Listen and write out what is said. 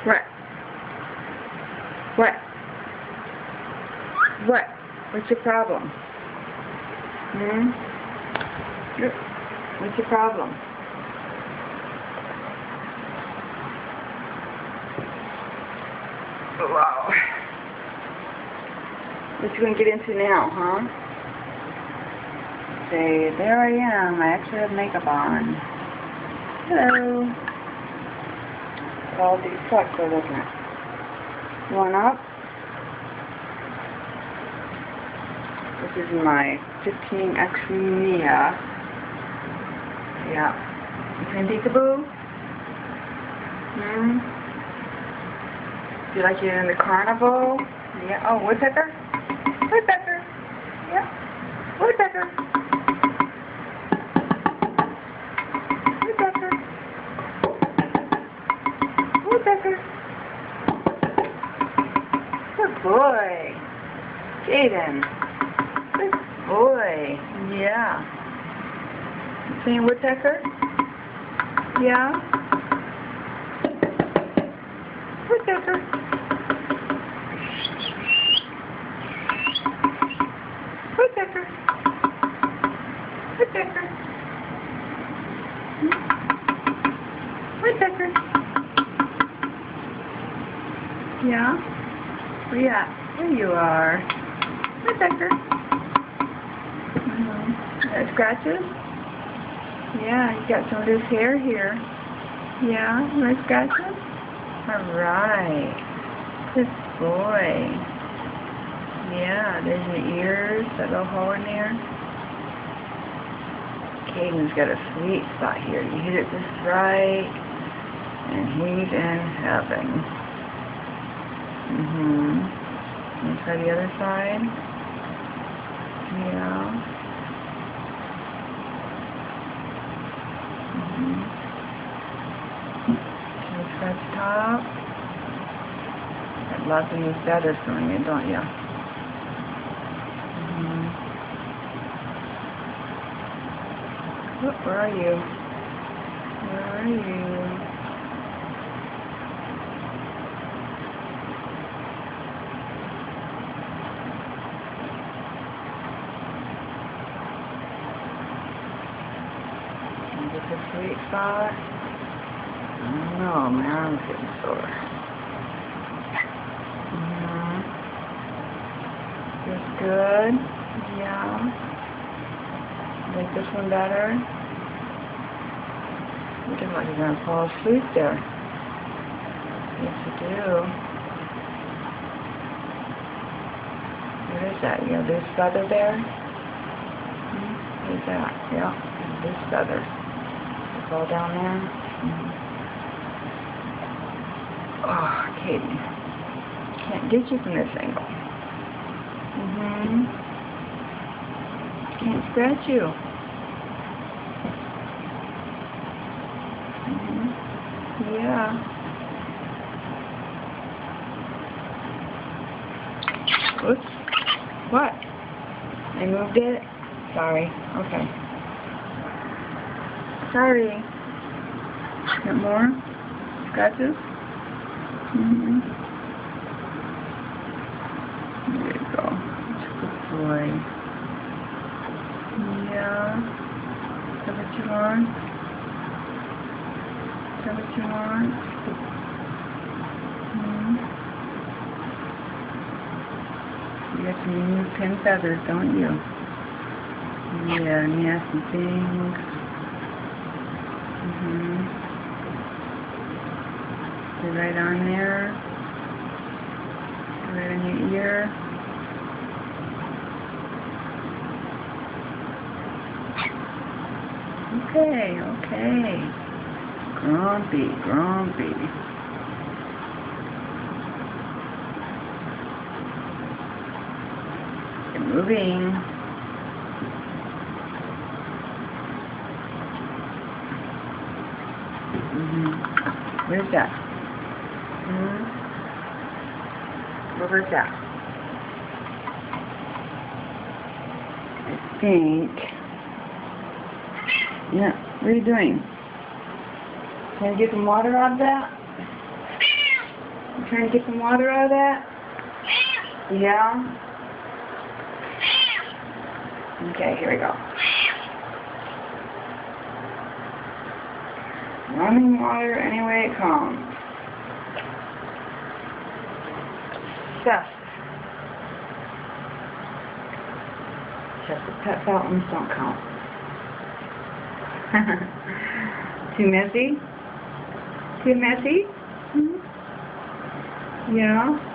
What? What? What? What's your problem? What's your problem? Wow. What you gonna get into now, huh? Say, there I am. I actually have makeup on. Hello. All these trucks are looking at. You want up? This is my 15X Mia. Yeah. And peekaboo? You like it in the carnival? Yeah. Oh, woodpecker? Woodpecker. Yeah. Woodpecker. Woodpecker. Woodpecker. Good boy. Jaden. Good boy. Yeah. You saying woodpecker? Yeah. Woodpecker. Woodpecker. Woodpecker. Woodpecker. Yeah? Where you at? There you are. Woodpecker. Got scratches? Yeah, you got some loose hair here. Yeah, nice scratches? Alright. Good boy. Yeah, there's your ears, that little hole in there. Caden's got a sweet spot here. You hit it just right, and he's in heaven. Can you try the other side? Yeah. Can you scratch the top? Got lots of new feathers coming in, don't you? Where are you? Where are you? Is this a sweet spot? I don't know, my arm's getting sore. This good? Yeah. Like this one better? You look like you're going to fall asleep there. Yes, you do. What is that? You have this feather there? What is that? Yeah, this feather. It's all down there. Oh, Katie. Can't get you from this angle. Can't scratch you. Yeah. Oops. What? I moved it? Sorry. Okay. Sorry. Got more? Scratches? There you go. Good boy. Yeah. Is that what you want? Is that what you want? You got some new pin feathers, don't you? Yeah, nasty things. They're right on there. Right on your ear. Okay, okay. Grumpy, grumpy. You're moving. Where's that? Where's that? I think. Yeah, what are you doing? Can I get some water out of that? You trying to get some water out of that? Yeah? Okay, here we go. Running water any way it comes. Stuff. Just the pet fountains don't count. Too messy? Too messy? Mm-hmm. Yeah?